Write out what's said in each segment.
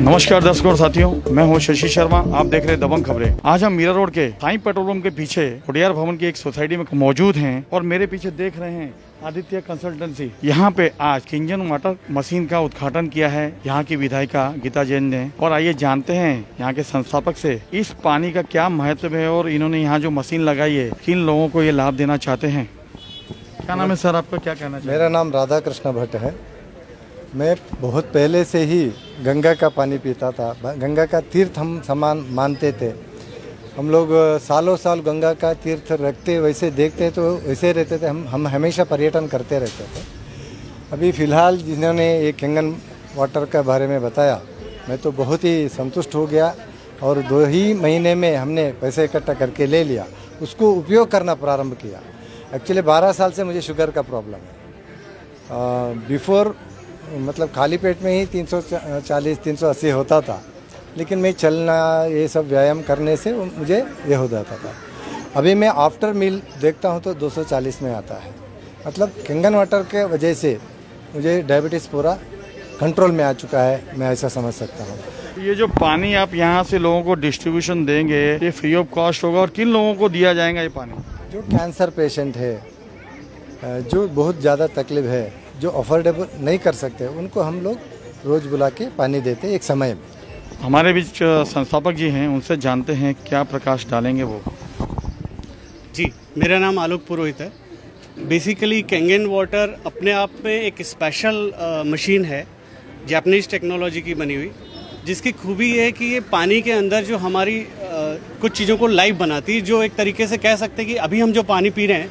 नमस्कार दर्शकों और साथियों, मैं हूं शशि शर्मा। आप देख रहे हैं दबंग खबरें। आज हम मीरा रोड के साईं पेट्रोल पंप के पीछे उडियार भवन की एक सोसाइटी में मौजूद हैं और मेरे पीछे देख रहे हैं आदित्य कंसल्टेंसी। यहाँ पे आज किंजन वाटर मशीन का उद्घाटन किया है यहाँ की विधायिका गीता जैन ने। और आइए जानते हैं यहाँ के संस्थापक से इस पानी का क्या महत्व है और इन्होंने यहाँ जो मशीन लगाई है किन लोगों को ये लाभ देना चाहते हैं। क्या नाम है सर आपका, क्या कहना चाहिए? मेरा नाम राधा कृष्ण भट्ट है। मैं बहुत पहले से ही गंगा का पानी पीता था। गंगा का तीर्थ हम समान मानते थे। हम लोग सालों साल गंगा का तीर्थ रखते वैसे देखते तो वैसे रहते थे। हम हमेशा पर्यटन करते रहते थे। अभी फ़िलहाल जिन्होंने ये किंगन वाटर के बारे में बताया, मैं तो बहुत ही संतुष्ट हो गया और 2 ही महीने में हमने पैसे इकट्ठा करके ले लिया, उसको उपयोग करना प्रारंभ किया। एक्चुअली 12 साल से मुझे शुगर का प्रॉब्लम है। बिफोर मतलब खाली पेट में ही 340-380 होता था, लेकिन मैं चलना ये सब व्यायाम करने से मुझे ये हो जाता था। अभी मैं आफ्टर मील देखता हूँ तो 240 में आता है। मतलब किंगन वाटर के वजह से मुझे डायबिटीज़ पूरा कंट्रोल में आ चुका है, मैं ऐसा समझ सकता हूँ। ये जो पानी आप यहाँ से लोगों को डिस्ट्रीब्यूशन देंगे, ये फ्री ऑफ कॉस्ट होगा और किन लोगों को दिया जाएगा ये पानी? जो कैंसर पेशेंट है, जो बहुत ज़्यादा तकलीफ है, जो अफोर्डेबल नहीं कर सकते, उनको हम लोग रोज़ बुला के पानी देते एक समय में। हमारे बीच संस्थापक जी हैं, उनसे जानते हैं क्या प्रकाश डालेंगे वो। जी, मेरा नाम आलोक पुरोहित है। बेसिकली किंगन वाटर अपने आप में एक स्पेशल मशीन है, जापानीज टेक्नोलॉजी की बनी हुई, जिसकी खूबी ये है कि ये पानी के अंदर जो हमारी कुछ चीज़ों को लाइव बनाती है। जो एक तरीके से कह सकते हैं कि अभी हम जो पानी पी रहे हैं,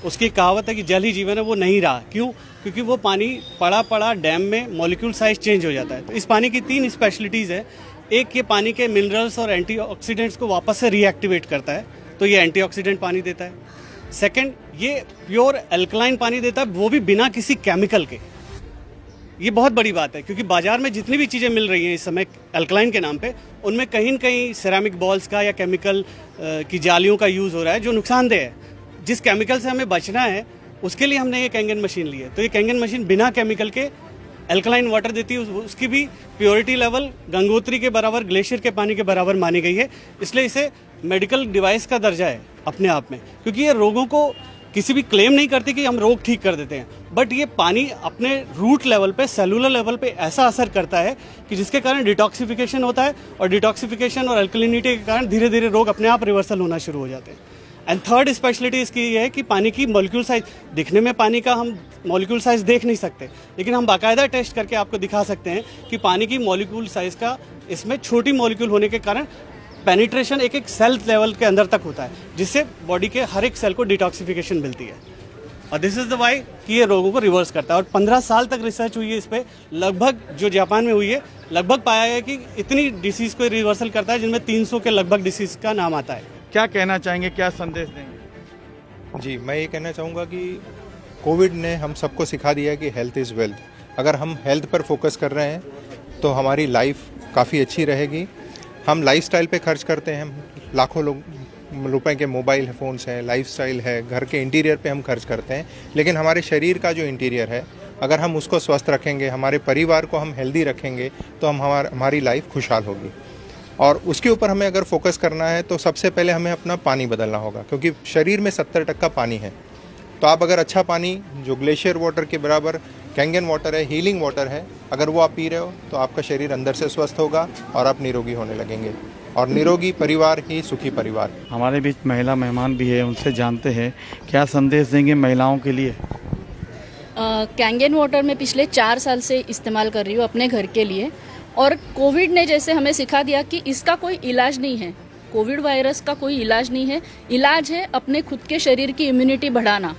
उसकी कहावत है कि जल ही जीवन है, वो नहीं रहा। क्यों? क्योंकि वो पानी पड़ा डैम में मॉलिक्यूल साइज चेंज हो जाता है। तो इस पानी की 3 स्पेशलिटीज़ है। एक, ये पानी के मिनरल्स और एंटीऑक्सीडेंट्स को वापस से रीएक्टिवेट करता है, तो ये एंटीऑक्सीडेंट पानी देता है। सेकंड, ये प्योर अल्कलाइन पानी देता है, वो भी बिना किसी केमिकल के। ये बहुत बड़ी बात है, क्योंकि बाजार में जितनी भी चीज़ें मिल रही हैं इस समय अल्कलाइन के नाम पे, उनमें कहीं न कहीं सिरेमिक बॉल्स का या केमिकल की जालियों का यूज़ हो रहा है, जो नुकसानदेह है। जिस केमिकल से हमें बचना है, उसके लिए हमने ये कैंगन मशीन ली है। तो ये कैंगन मशीन बिना केमिकल के अल्कलाइन वाटर देती है। उसकी भी प्योरिटी लेवल गंगोत्री के बराबर, ग्लेशियर के पानी के बराबर मानी गई है। इसलिए इसे मेडिकल डिवाइस का दर्जा है अपने आप में, क्योंकि ये रोगों को किसी भी क्लेम नहीं करती कि हम रोग ठीक कर देते हैं, बट ये पानी अपने रूट लेवल पे, सेलुलर लेवल पे ऐसा असर करता है कि जिसके कारण डिटॉक्सिफिकेशन होता है, और डिटॉक्सिफिकेशन और अल्कलिनिटी के कारण धीरे धीरे रोग अपने आप रिवर्सल होना शुरू हो जाते हैं। एंड थर्ड स्पेशलिटी इसकी ये है कि पानी की मॉलिक्यूल साइज, दिखने में पानी का हम मॉलिक्यूल साइज देख नहीं सकते, लेकिन हम बाकायदा टेस्ट करके आपको दिखा सकते हैं कि पानी की मॉलिक्यूल साइज का इसमें छोटी मॉलिक्यूल होने के कारण पेनिट्रेशन एक सेल लेवल के अंदर तक होता है, जिससे बॉडी के हर एक सेल को डिटॉक्सिफिकेशन मिलती है। और दिस इज़ द वाई कि ये रोगों को रिवर्स करता है। और 15 साल तक रिसर्च हुई है इस पर, लगभग जो जापान में हुई है, लगभग पाया गया कि इतनी डिसीज़ को रिवर्सल करता है, जिनमें 300 के लगभग डिसीज़ का नाम आता है। क्या कहना चाहेंगे, क्या संदेश देंगे? जी, मैं ये कहना चाहूँगा कि कोविड ने हम सबको सिखा दिया है कि हेल्थ इज़ वेल्थ। अगर हम हेल्थ पर फोकस कर रहे हैं तो हमारी लाइफ काफ़ी अच्छी रहेगी। हम लाइफस्टाइल पे खर्च करते हैं, लाखों रुपए के मोबाइल फ़ोन्स हैं, लाइफस्टाइल है, घर के इंटीरियर पे हम खर्च करते हैं, लेकिन हमारे शरीर का जो इंटीरियर है, अगर हम उसको स्वस्थ रखेंगे, हमारे परिवार को हम हेल्दी रखेंगे, तो हमारी लाइफ खुशहाल होगी। और उसके ऊपर हमें अगर फोकस करना है तो सबसे पहले हमें अपना पानी बदलना होगा, क्योंकि शरीर में 70% पानी है। तो आप अगर अच्छा पानी जो ग्लेशियर वाटर के बराबर कैंगन वाटर है, हीलिंग वाटर है, अगर वो आप पी रहे हो तो आपका शरीर अंदर से स्वस्थ होगा और आप निरोगी होने लगेंगे। और निरोगी परिवार ही सुखी परिवार। हमारे बीच महिला मेहमान भी है, उनसे जानते हैं क्या संदेश देंगे महिलाओं के लिए। कैंगन वाटर मैं पिछले 4 साल से इस्तेमाल कर रही हूँ अपने घर के लिए, और कोविड ने जैसे हमें सिखा दिया कि इसका कोई इलाज नहीं है, कोविड वायरस का कोई इलाज नहीं है। इलाज है अपने खुद के शरीर की इम्यूनिटी बढ़ाना,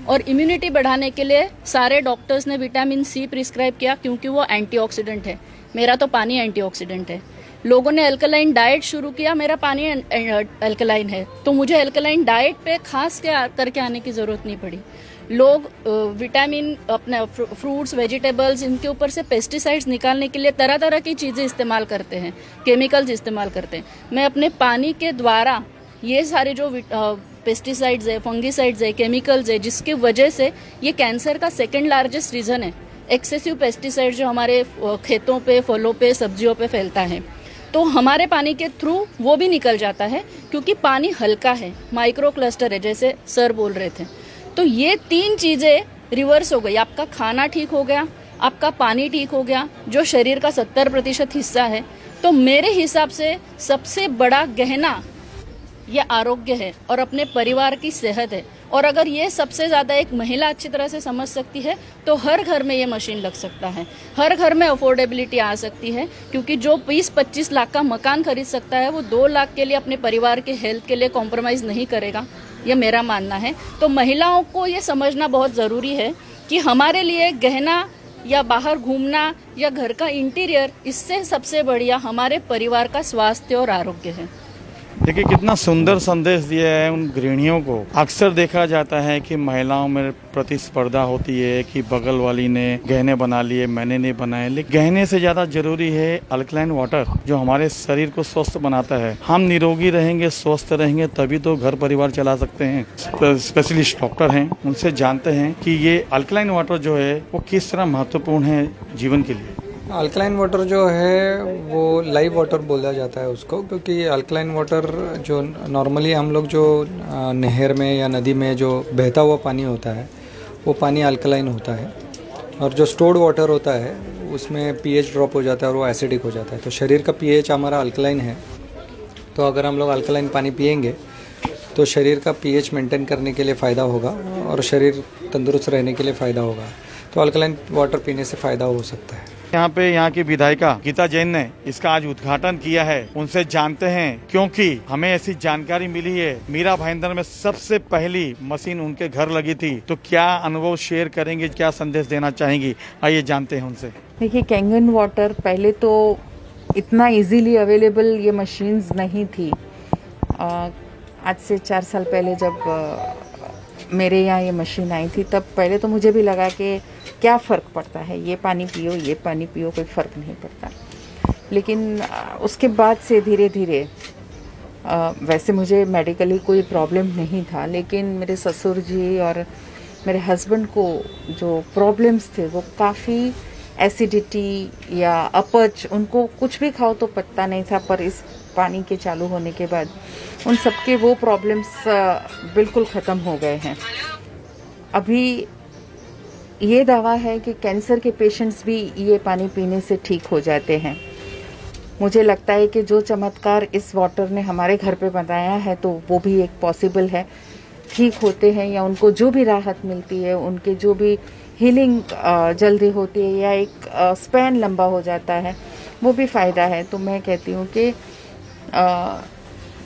और इम्यूनिटी बढ़ाने के लिए सारे डॉक्टर्स ने विटामिन सी प्रिस्क्राइब किया, क्योंकि वो एंटीऑक्सीडेंट है। मेरा तो पानी एंटीऑक्सीडेंट है। लोगों ने अल्कलाइन डाइट शुरू किया, मेरा पानी अल्कलाइन है, तो मुझे अल्कलाइन डाइट पे खास करके आने की ज़रूरत नहीं पड़ी। लोग विटामिन, अपने फ्रूट्स, वेजिटेबल्स, इनके ऊपर से पेस्टिसाइड्स निकालने के लिए तरह तरह की चीज़ें इस्तेमाल करते हैं, केमिकल्स इस्तेमाल करते हैं। मैं अपने पानी के द्वारा ये सारे जो पेस्टिसाइड्स है, फंगिसाइड्स है, केमिकल्स है, जिसकी वजह से ये कैंसर का 2nd लार्जेस्ट रीज़न है। एक्सेसिव पेस्टिसाइड जो हमारे खेतों पे, फलों पे, सब्जियों पे फैलता है, तो हमारे पानी के थ्रू वो भी निकल जाता है, क्योंकि पानी हल्का है, माइक्रो क्लस्टर है, जैसे सर बोल रहे थे। तो ये 3 चीज़ें रिवर्स हो गई। आपका खाना ठीक हो गया, आपका पानी ठीक हो गया, जो शरीर का 70% हिस्सा है। तो मेरे हिसाब से सबसे बड़ा गहना ये आरोग्य है और अपने परिवार की सेहत है। और अगर ये सबसे ज़्यादा एक महिला अच्छी तरह से समझ सकती है तो हर घर में ये मशीन लग सकता है, हर घर में अफोर्डेबिलिटी आ सकती है। क्योंकि जो 20-25 लाख का मकान खरीद सकता है, वो 2 लाख के लिए अपने परिवार के हेल्थ के लिए कॉम्प्रोमाइज़ नहीं करेगा, ये मेरा मानना है। तो महिलाओं को ये समझना बहुत ज़रूरी है कि हमारे लिए गहना या बाहर घूमना या घर का इंटीरियर, इससे सबसे बढ़िया हमारे परिवार का स्वास्थ्य और आरोग्य है। देखिए कितना सुंदर संदेश दिया है उन गृहिणियों को। अक्सर देखा जाता है कि महिलाओं में प्रतिस्पर्धा होती है कि बगल वाली ने गहने बना लिए, मैंने नहीं बनाए। लेकिन गहने से ज्यादा जरूरी है अल्कलाइन वाटर, जो हमारे शरीर को स्वस्थ बनाता है। हम निरोगी रहेंगे, स्वस्थ रहेंगे, तभी तो घर परिवार चला सकते हैं। स्पेशलिस्ट डॉक्टर हैं, उनसे जानते हैं कि ये अल्कलाइन वाटर जो है वो किस तरह महत्वपूर्ण है जीवन के लिए। अल्कलाइन वाटर जो है वो लाइव वाटर बोला जाता है उसको, क्योंकि अल्कलाइन वाटर जो नॉर्मली हम लोग जो नहर में या नदी में जो बहता हुआ पानी होता है वो पानी अल्कलाइन होता है, और जो स्टोर्ड वाटर होता है उसमें पीएच ड्रॉप हो जाता है और वो एसिडिक हो जाता है। तो शरीर का पीएच हमारा अल्कलाइन है, तो अगर हम लोग अल्कलाइन पानी पिएंगे तो शरीर का पीएच मेंटेन करने के लिए फ़ायदा होगा और शरीर तंदुरुस्त रहने के लिए फ़ायदा होगा। तो अल्कलाइन वाटर पीने से फ़ायदा हो सकता है। यहाँ की विधायिका गीता जैन ने इसका आज उद्घाटन किया है। उनसे जानते हैं, क्योंकि हमें ऐसी जानकारी मिली है मीरा भाईंदर में सबसे पहली मशीन उनके घर लगी थी। तो क्या अनुभव शेयर करेंगे, क्या संदेश देना चाहेंगी, आइए जानते हैं उनसे। देखिए, कैंगन वाटर पहले तो इतना इजीली अवेलेबल ये मशीन्स नहीं थी। आज से 4 साल पहले जब मेरे यहाँ ये मशीन आई थी, तब पहले तो मुझे भी लगा कि क्या फ़र्क पड़ता है, ये पानी पियो, ये पानी पियो, कोई फ़र्क नहीं पड़ता। लेकिन उसके बाद से धीरे धीरे, वैसे मुझे मेडिकली कोई प्रॉब्लम नहीं था, लेकिन मेरे ससुर जी और मेरे हस्बैंड को जो प्रॉब्लम्स थे वो काफ़ी एसिडिटी या अपच, उनको कुछ भी खाओ तो पता नहीं था। पर इस पानी के चालू होने के बाद उन सबके वो प्रॉब्लम्स बिल्कुल ख़त्म हो गए हैं। अभी ये दावा है कि कैंसर के पेशेंट्स भी ये पानी पीने से ठीक हो जाते हैं। मुझे लगता है कि जो चमत्कार इस वाटर ने हमारे घर पे बताया है, तो वो भी एक पॉसिबल है। ठीक होते हैं या उनको जो भी राहत मिलती है, उनके जो भी हीलिंग जल्दी होती है या एक स्पैन लंबा हो जाता है, वो भी फ़ायदा है। तो मैं कहती हूँ कि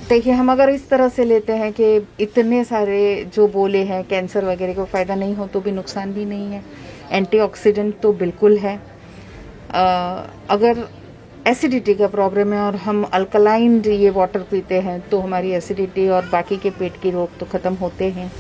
देखिए, हम अगर इस तरह से लेते हैं कि इतने सारे जो बोले हैं कैंसर वगैरह को फ़ायदा नहीं हो, तो भी नुकसान भी नहीं है। एंटीऑक्सीडेंट तो बिल्कुल है। अगर एसिडिटी का प्रॉब्लम है और हम अल्कलाइन ये वाटर पीते हैं, तो हमारी एसिडिटी और बाकी के पेट की रोग तो ख़त्म होते हैं।